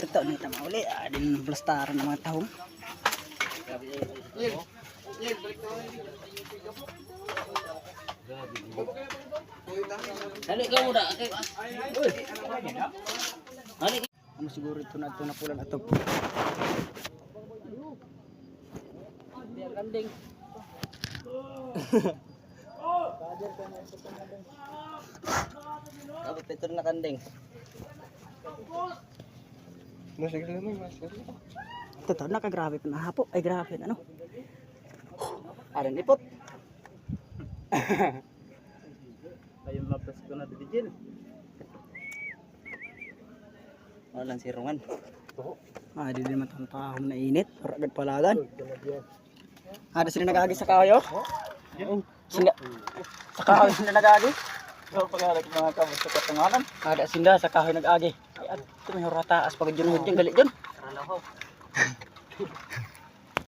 Ito na ito mauli. Din blastaran ng mga tahong. Halik ka muna. Halik. Ano siguro ito na pulan ato. Kanding. Kapit ito na kanding. Ito nakagrabe pa na hapo. Ay grabe na ano. Aran ipot. Ayun mapas ko na dijil. Walang sirungan. Di din matantahom na init. Para agad palagan. Ada sila nagagi sa kahoy oh. Sinda. Sa kahoy sila nagagi. So paghalak mga kamot sa katanganan. Ada sinda sa kahoy nagagi. Ay at may horataas pag junod yung galit dyan. Ralaho.